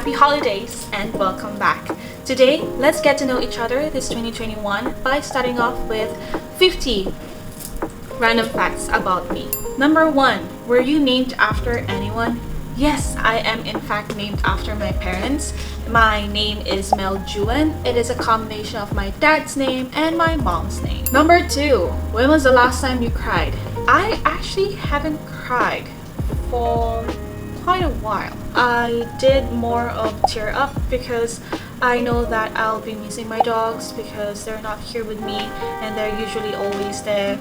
Happy holidays and welcome back. Today, let's get to know each other this 2021 by starting off with 50 random facts about me. Number 1. Were you named after anyone? Yes, I am in fact named after my parents. My name is Mel Juan. It is a combination of my dad's name and my mom's name. Number 2. When was the last time you cried? I actually haven't cried for quite a while. I did more of tear up because I know that I'll be missing my dogs because they're not here with me and they're usually always there,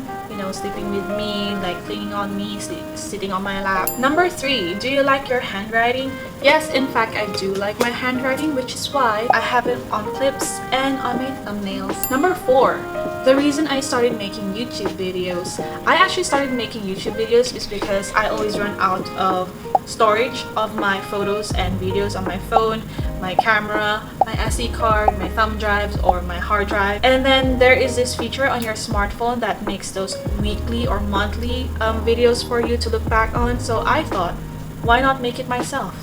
sleeping with me, like clinging on me, sitting on my lap. Number 3, do you like your handwriting? Yes, in fact, I do like my handwriting, which is why I have it on clips and on my thumbnails. Number 4, the reason I started making YouTube videos. I actually started making YouTube videos is because I always run out of storage of my photos and videos on my phone, my camera, my SD card, my thumb drives, or my hard drive. And then there is this feature on your smartphone that makes those weekly or monthly videos for you to look back on. So I thought, why not make it myself?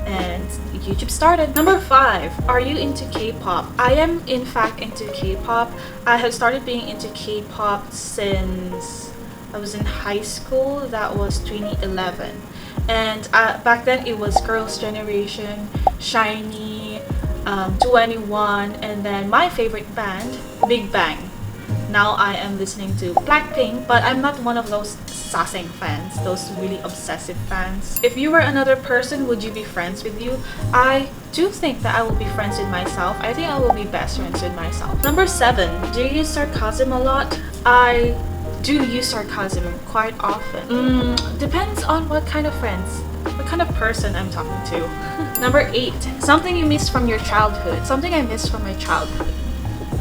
And YouTube started. Number 5, are you into K-pop? I am in fact into K-pop. I have started being into K-pop since I was in high school. That was 2011. And back then it was Girls' Generation, Shiny, 2NE1, and then my favorite band, Big Bang. Now I am listening to Blackpink, but I'm not one of those sasaeng fans, those really obsessive fans. If you were another person, would you be friends with you? I do think that I will be friends with myself. I think I will be best friends with myself. Number 7, do you use sarcasm a lot? I do use sarcasm quite often. Depends on what kind of friends, what kind of person I'm talking to. Number 8, something you missed from your childhood. Something I missed from my childhood.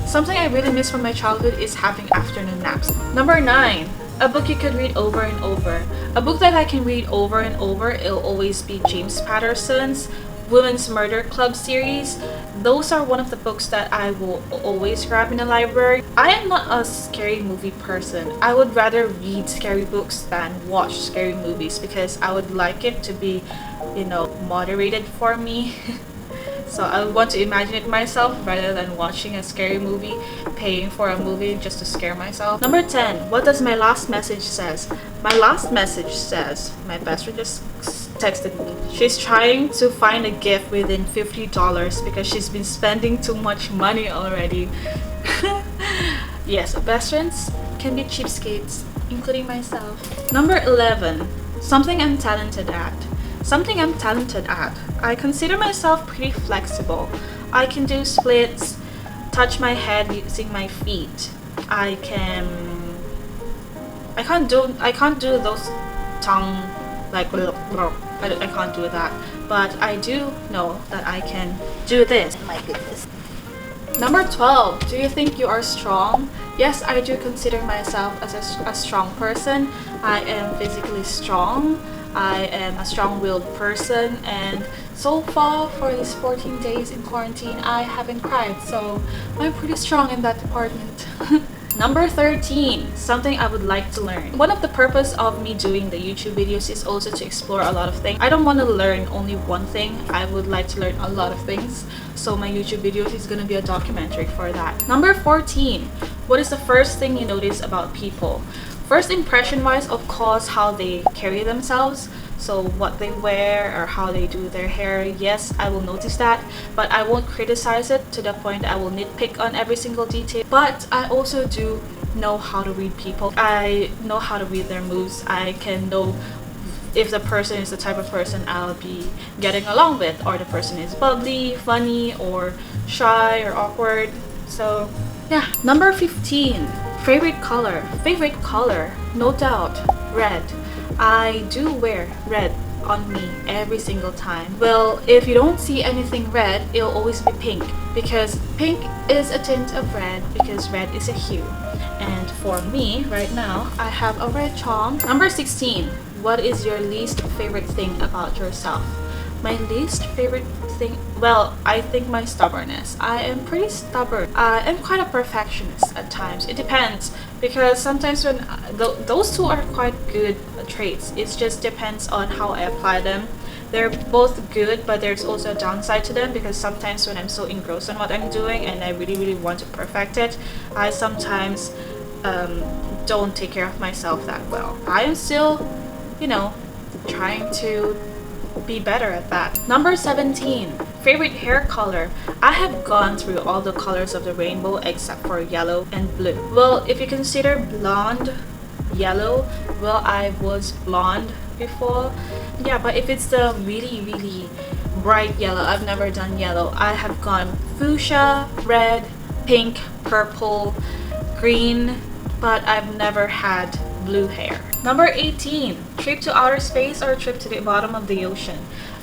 Something I really miss from my childhood is having afternoon naps. Number 9, a book you could read over and over. A book that I can read over and over, it'll always be James Patterson's Women's Murder Club series. Those are one of the books that I will always grab in the library. I am not a scary movie person. I would rather read scary books than watch scary movies because I would like it to be, moderated for me. So I would want to imagine it myself rather than watching a scary movie, paying for a movie just to scare myself. Number 10, what does my last message says? My last message says, my best friend just texted me. She's trying to find a gift within $50 because she's been spending too much money already. Yes, best friends can be cheapskates, including myself. Number 11, something I'm talented at. Something I'm talented at. I consider myself pretty flexible. I can do splits, touch my head using my feet. I can't do those tongue like I can't do that. But I do know that I can do this. My goodness. Number 12, do you think you are strong? Yes, I do consider myself as a strong person. I am physically strong. I am a strong-willed person, and so far for these 14 days in quarantine, I haven't cried, so I'm pretty strong in that department. Number 13, something I would like to learn. One of the purpose of me doing the YouTube videos is also to explore a lot of things. I don't want to learn only one thing. I would like to learn a lot of things. So my YouTube videos is going to be a documentary for that. Number 14, what is the first thing you notice about people? First impression wise, of course, how they carry themselves. So what they wear or how they do their hair, yes, I will notice that, but I won't criticize it to the point I will nitpick on every single detail. But I also do know how to read people. I know how to read their moves. I can know if the person is the type of person I'll be getting along with, or the person is bubbly, funny, or shy or awkward. So yeah. Number 15, favorite color. Favorite color, no doubt, red. I do wear red on me every single time. Well, if you don't see anything red, it'll always be pink, because pink is a tint of red, because red is a hue. And for me right now, I have a red charm. Number 16, what is your least favorite thing about yourself? My least favorite thing, well, I think my stubbornness. I am pretty stubborn. I'm quite a perfectionist at times. It depends, because sometimes when those two are quite good traits. It just depends on how I apply them. they're both good, but there's also a downside to them, because sometimes when I'm so engrossed in what I'm doing and I really want to perfect it, I sometimes don't take care of myself that well. I am still, you know, trying to be better at that. Number 17, favorite hair color. I have gone through all the colors of the rainbow except for yellow and blue. Well, if you consider blonde yellow, well, I was blonde before. Yeah, but if it's the really bright yellow, I've never done yellow. I have gone fuchsia, red, pink, purple, green, but I've never had blue hair. Number 18, trip to outer space or trip to the bottom of the ocean.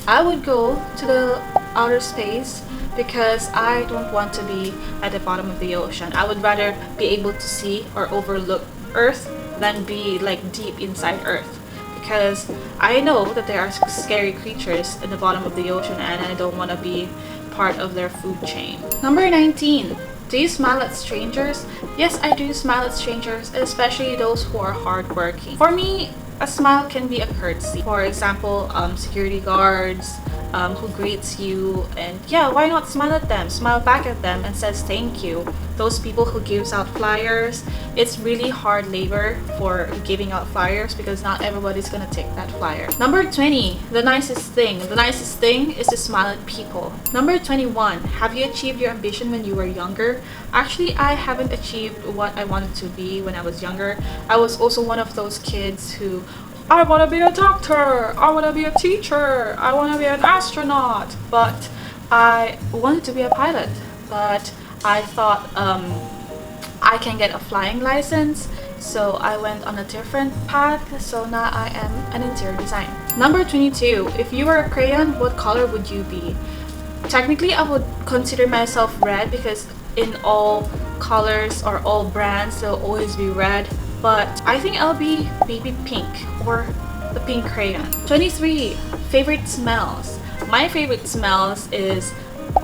I would go to the outer space because I don't want to be at the bottom of the ocean. I would rather be able to see or overlook Earth than be like deep inside Earth, because I know that there are scary creatures in the bottom of the ocean and I don't want to be part of their food chain. Number 19, do you smile at strangers? Yes, I do smile at strangers, especially those who are hardworking. For me, a smile can be a courtesy. For example, security guards who greets you, and yeah, why not smile at them? Smile back at them and says thank you. Those people who gives out flyers, it's really hard labor for giving out flyers because not everybody's gonna take that flyer. Number 20, the nicest thing. The nicest thing is to smile at people. Number 21, have you achieved your ambition when you were younger? Actually, I haven't achieved what I wanted to be when I was younger. I was also one of those kids who, I want to be a doctor, I want to be a teacher, I want to be an astronaut, but I wanted to be a pilot. But I thought I can get a flying license, so I went on a different path. So now I am an interior designer. Number 22, if you were a crayon, what color would you be? Technically, I would consider myself red because in all colors or all brands, there'll always be red. But I think I'll be baby pink or the pink crayon. 23, favorite smells. My favorite smells is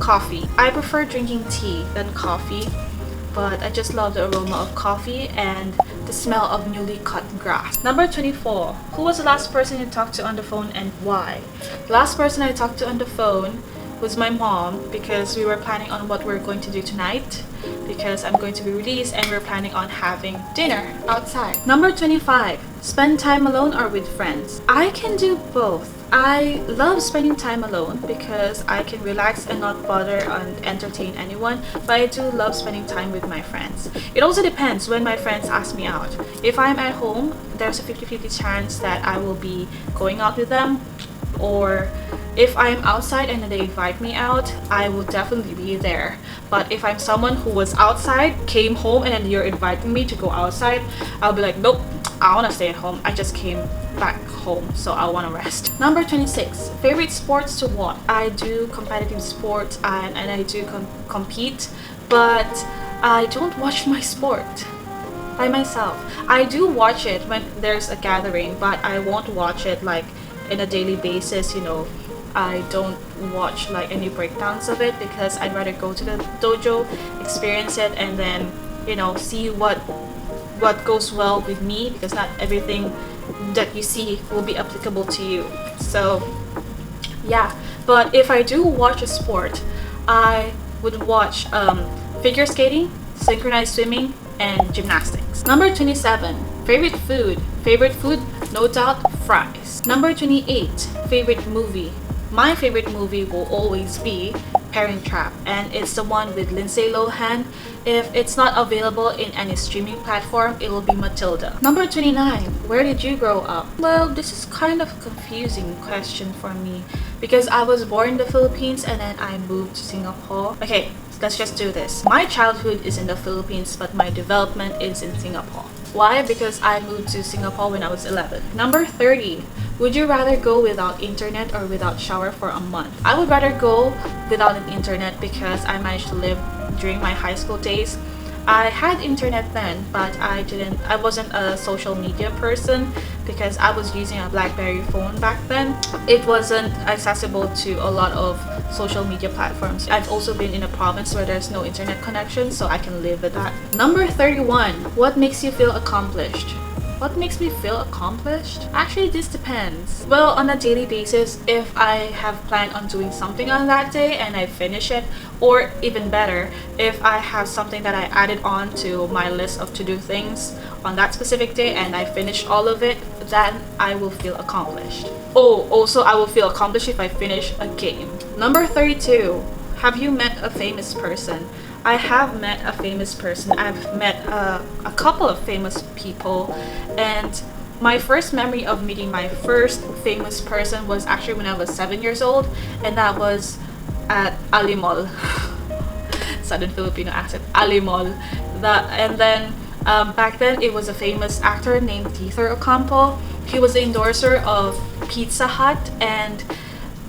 coffee. I prefer drinking tea than coffee, but I just love the aroma of coffee and the smell of newly cut grass. Number 24, who was the last person you talked to on the phone and why? The last person I talked to on the phone was my mom, because we were planning on what we're going to do tonight, because I'm going to be released and we're planning on having dinner outside. Number 25, spend time alone or with friends. I can do both. I love spending time alone because I can relax and not bother and entertain anyone, but I do love spending time with my friends. It also depends when my friends ask me out. If I'm at home, there's a 50-50 chance that I will be going out with them, or if I'm outside and they invite me out, I will definitely be there. But if I'm someone who was outside, came home, and then you're inviting me to go outside, I'll be like, nope, I want to stay at home. I just came back home, so I want to rest. Number 26, favorite sports to watch. I do competitive sports and I do compete, but I don't watch my sport by myself. I do watch it when there's a gathering, but I won't watch it like in a daily basis, you know. I don't watch like any breakdowns of it because I'd rather go to the dojo, experience it, and then, you know, see what goes well with me, because not everything that you see will be applicable to you. So yeah, but if I do watch a sport, I would watch figure skating, synchronized swimming, and gymnastics. Number 27, favorite food. Favorite food, no doubt, fries. Number 28, favorite movie. My favorite movie will always be Parent Trap, and it's the one with Lindsay Lohan. If it's not available in any streaming platform, it will be Matilda. Number 29, where did you grow up? Well, this is kind of a confusing question for me because I was born in the Philippines and then I moved to Singapore. Okay, let's just do this. My childhood is in the Philippines, but my development is in Singapore. Why? Because I moved to Singapore when I was 11. Number 30, would you rather go without internet or without shower for a month? I would rather go without an internet because I managed to live during my high school days. I had internet then, but I wasn't a social media person because I was using a BlackBerry phone back then. It wasn't accessible to a lot of social media platforms. I've also been in a province where there's no internet connection, so I can live with that. Number 31, what makes you feel accomplished? What makes me feel accomplished? Actually, this depends. Well, on a daily basis, if I have planned on doing something on that day and I finish it, or even better, if I have something that I added on to my list of to-do things on that specific day and I finish all of it, then I will feel accomplished. Oh, also I will feel accomplished if I finish a game. Number 32. Have you met a famous person? I have met a famous person. I've met a couple of famous people, and my first memory of meeting my first famous person was actually when I was 7 years old, and that was at Alimol. Southern Filipino accent, Alimol. And then back then it was a famous actor named Tither Ocampo. He was the endorser of Pizza Hut, and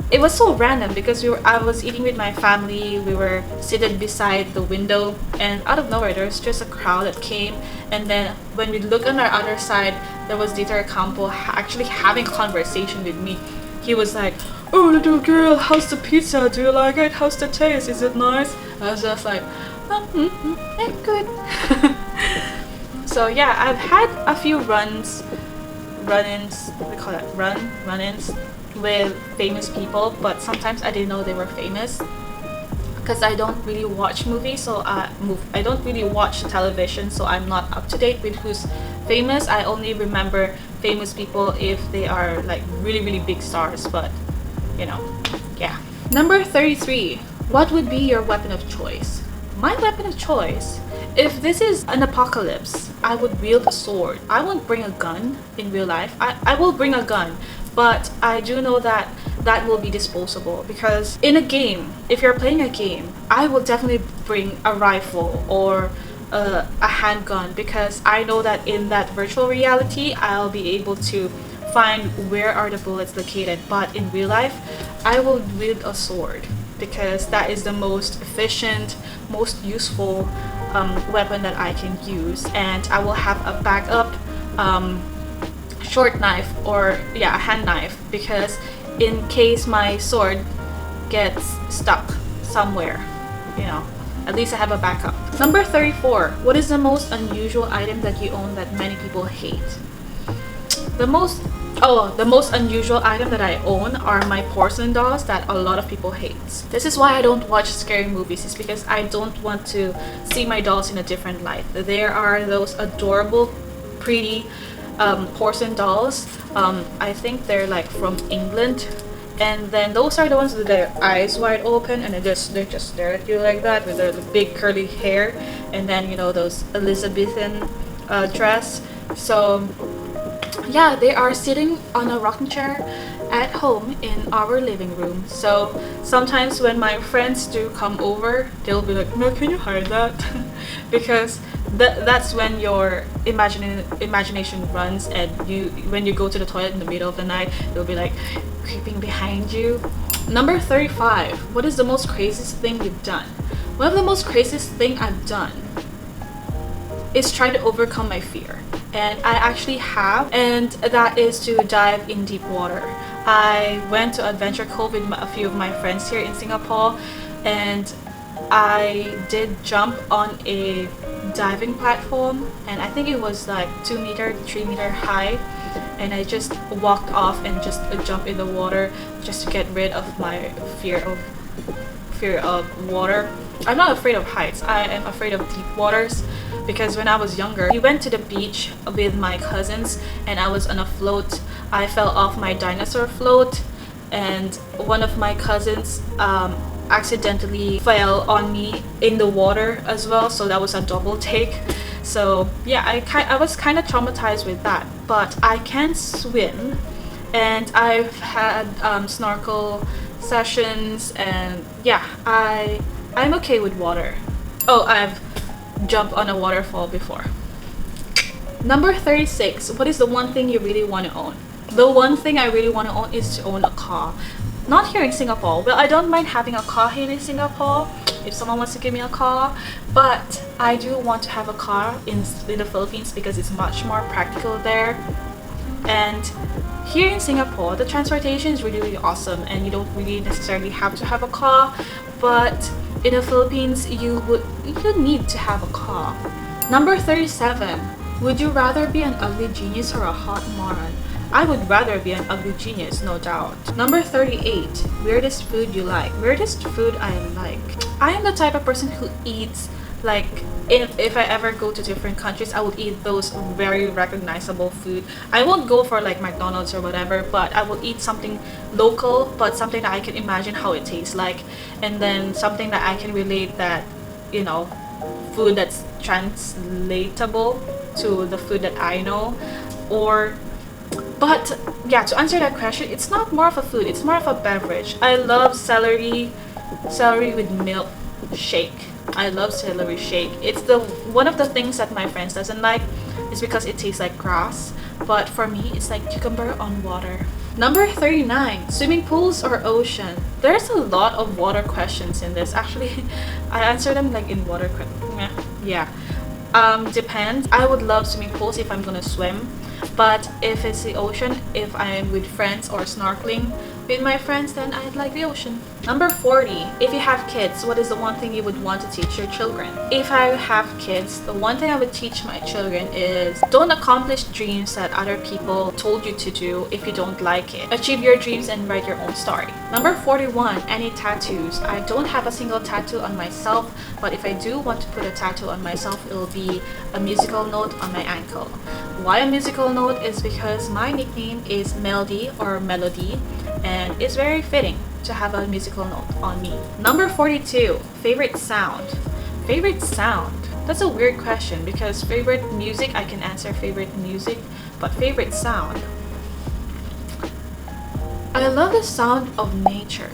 it was so random because I was eating with my family. We were seated beside the window, and out of nowhere there was just a crowd that came, and then when we looked on our other side, there was Dieter Campo actually having a conversation with me. He was like, "Oh, little girl, how's the pizza? Do you like it? How's the taste? Is it nice?" I was just like, good. So yeah, I've had a few run-ins, what do we call that, run-ins with famous people, but sometimes I didn't know they were famous because I don't really watch movies, so I don't really watch television, so I'm not up to date with who's famous. I only remember famous people if they are like really really big stars, but you know, yeah. Number 33. What would be your weapon of choice? My weapon of choice, if this is an apocalypse, I would wield a sword. I won't bring a gun in real life. I will bring a gun, but I do know that that will be disposable, because in a game, if you're playing a game, I will definitely bring a rifle or a handgun, because I know that in that virtual reality I'll be able to find where are the bullets located. But in real life, I will wield a sword because that is the most efficient, most useful weapon that I can use, and I will have a backup short knife, or yeah, a hand knife, because in case my sword gets stuck somewhere, you know, at least I have a backup. Number 34. What is the most unusual item that you own that many people hate? The most unusual item that I own are my porcelain dolls that a lot of people hate. This is why I don't watch scary movies, is because I don't want to see my dolls in a different light. There are those adorable, pretty porcelain dolls. I think they're like from England, and then those are the ones with their eyes wide open, and they're just stare at you like that with their big curly hair, and then you know those Elizabethan dress. So yeah, they are sitting on a rocking chair at home in our living room. So sometimes when my friends do come over, they'll be like, "No, can you hide that?" Because that's when your imagination runs, and when you go to the toilet in the middle of the night, they'll be like creeping behind you. Number 35. What is the most craziest thing you've done? One of the most craziest thing I've done is try to overcome my fear, and I actually have, and that is to dive in deep water. I went to Adventure Cove with a few of my friends here in Singapore, and I did jump on a diving platform, and I think it was like 2 meter, 3 meter high, and I just walked off and just jumped in the water just to get rid of my fear of water. I'm not afraid of heights. I am afraid of deep waters, because when I was younger, we went to the beach with my cousins and I was on a float. I fell off my dinosaur float, and one of my cousins accidentally fell on me in the water as well, so that was a double take. So yeah, I was kind of traumatized with that, but I can swim, and I've had snorkel sessions, and yeah, I'm okay with water. Oh, I've jumped on a waterfall before. Number 36. What is the one thing you really want to own? The one thing I really want to own is to own a car. Not here in Singapore. Well, I don't mind having a car here in Singapore if someone wants to give me a car, but I do want to have a car in the Philippines because it's much more practical there. And here in Singapore, the transportation is really, really awesome, and you don't really necessarily have to have a car, but in the Philippines, you need to have a car. Number 37. Would you rather be an ugly genius or a hot moron? I would rather be an ugly genius, no doubt. Number 38. Weirdest food you like. Weirdest food I like. I am the type of person who eats like if I ever go to different countries, I would eat those very recognizable food. I won't go for like McDonald's or whatever, but I will eat something local, but something that I can imagine how it tastes like, and then something that I can relate that, you know, food that's translatable to the food that I know. Or but yeah, to answer that question, it's not more of a food, it's more of a beverage. I love celery with milk shake. I love celery shake. It's the one of the things that my friends doesn't like is because it tastes like grass, but for me it's like cucumber on water. Number 39. Swimming pools or ocean? There's a lot of water questions in this. Actually, I answer them like in water yeah. Depends. I would love swimming pools if I'm gonna swim, but if it's the ocean, if I'm with friends or snorkeling with my friends, then I'd like the ocean. Number 40. If you have kids, what is the one thing you would want to teach your children? If I have kids, the one thing I would teach my children is don't accomplish dreams that other people told you to do if you don't like it. Achieve your dreams and write your own story. Number 41. Any tattoos? I don't have a single tattoo on myself, but if I do want to put a tattoo on myself, it will be a musical note on my ankle. Why a musical note is because my nickname is Melody or Melody, and it's very fitting to have a musical note on me. Number 42. Favorite sound. Favorite sound? That's a weird question because favorite music, I can answer favorite music, but favorite sound? I love the sound of nature.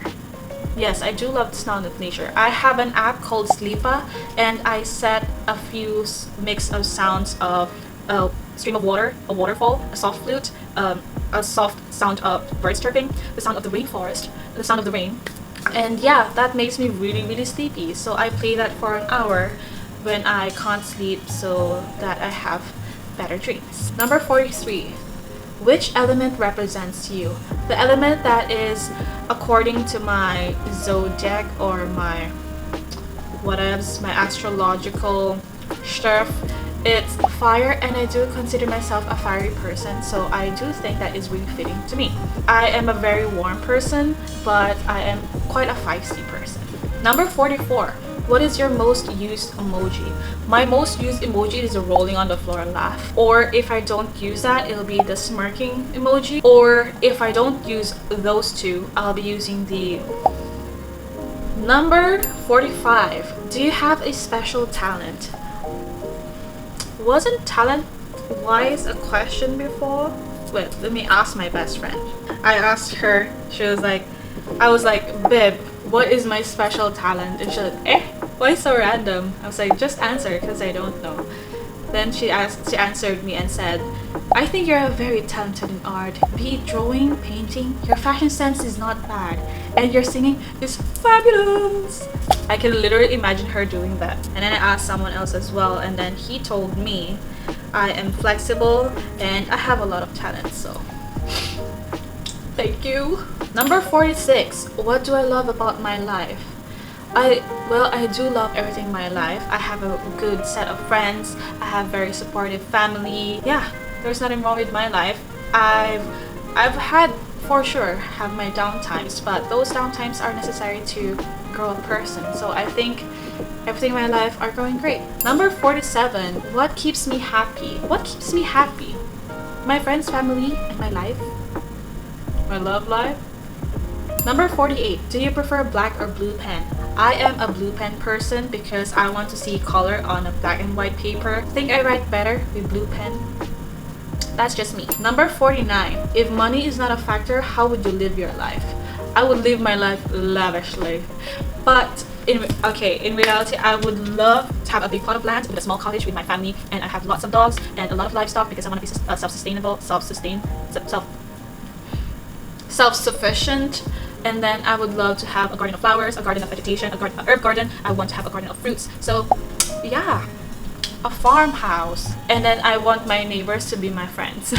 Yes, I do love the sound of nature. I have an app called Sleepa, and I set a few mix of sounds of a stream of water, a waterfall, a soft flute, a soft sound of birds chirping, the sound of the rainforest, the sound of the rain. And yeah, that makes me really sleepy. So I play that for an hour when I can't sleep so that I have better dreams. Number 43. Which element represents you? The element that is according to my zodiac or my whatevs, my astrological stuff, it's fire, and I do consider myself a fiery person, so I do think that is really fitting to me. I am a very warm person, but I am quite a feisty person. Number 44. What is your most used emoji? My most used emoji is a rolling on the floor laugh. Or if I don't use that, it'll be the smirking emoji. Or if I don't use those two, I'll be using the... Number 45. Do you have a special talent? Wasn't talent-wise a question before? Wait, let me ask my best friend. I asked her, I was like, babe, what is my special talent? And she was like, why so random? I was like, just answer, because I don't know. Then she answered me and said, I think you're very talented in art. Be it drawing, painting, your fashion sense is not bad. And your singing is fabulous. I can literally imagine her doing that. And then I asked someone else as well, and then he told me I am flexible and I have a lot of talent, so thank you. Number 46. What do I love about my life? I do love everything in my life. I have a good set of friends. I have very supportive family. Yeah, there's nothing wrong with my life. I've had, for sure, have my downtimes, but those downtimes are necessary to grow a person. So I think everything in my life are going great. Number 47. What keeps me happy? What keeps me happy? My friends, family, and my life. My love life. Number 48. Do you prefer black or blue pen? I am a blue pen person because I want to see color on a black and white paper. I think I write better with blue pen. That's just me. Number 49. If money is not a factor, how would you live your life? I would live my life lavishly. But in reality, I would love to have a big plot of land with a small cottage with my family, and I have lots of dogs and a lot of livestock because I want to be self-sufficient. And then I would love to have a garden of flowers, a garden of vegetation, a herb garden. I want to have a garden of fruits. So yeah, a farmhouse. And then I want my neighbors to be my friends.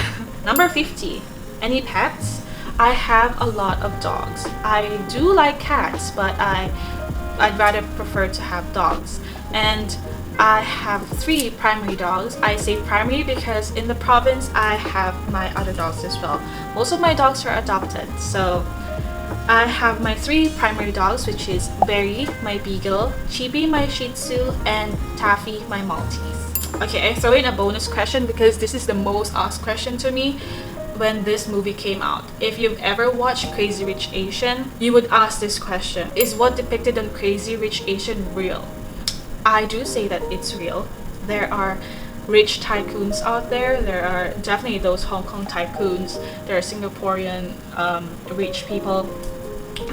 Number 50. Any pets? I have a lot of dogs. I do like cats, but I'd rather prefer to have dogs. and I have 3 primary dogs. I say primary because in the province I have my other dogs as well. Most of my dogs are adopted, so I have my 3 primary dogs, which is Berry, my Beagle, Chibi, my Shih Tzu, and Taffy, my Maltese. Okay, I throw in a bonus question because this is the most asked question to me when this movie came out. If you've ever watched Crazy Rich Asian, you would ask this question: is what depicted on Crazy Rich Asian real? I do say that it's real. There are rich tycoons out there. There are definitely those Hong Kong tycoons. There are Singaporean rich people.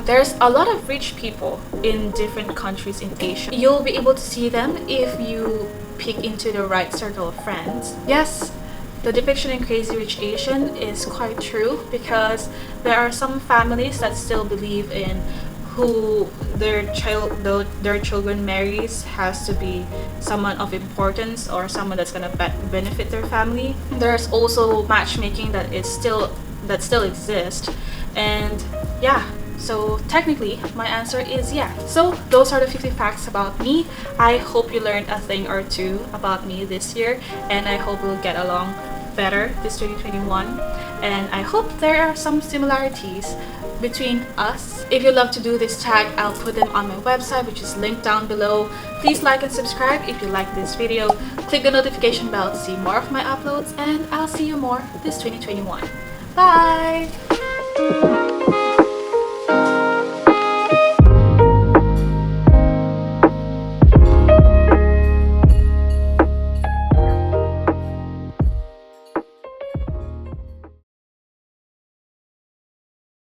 There's a lot of rich people in different countries in Asia. You'll be able to see them if you pick into the right circle of friends. Yes, the depiction in Crazy Rich Asian is quite true because there are some families that still believe in who their children marries has to be someone of importance or someone that's gonna benefit their family. There's also matchmaking that still exists, and yeah. So technically, my answer is yeah. So those are the 50 facts about me. I hope you learned a thing or two about me this year, and I hope we'll get along better this 2021. And I hope there are some similarities between us. If you love to do this tag, I'll put them on my website, which is linked down below. Please like and subscribe if you like this video. Click the notification bell to see more of my uploads, and I'll see you more this 2021. Bye!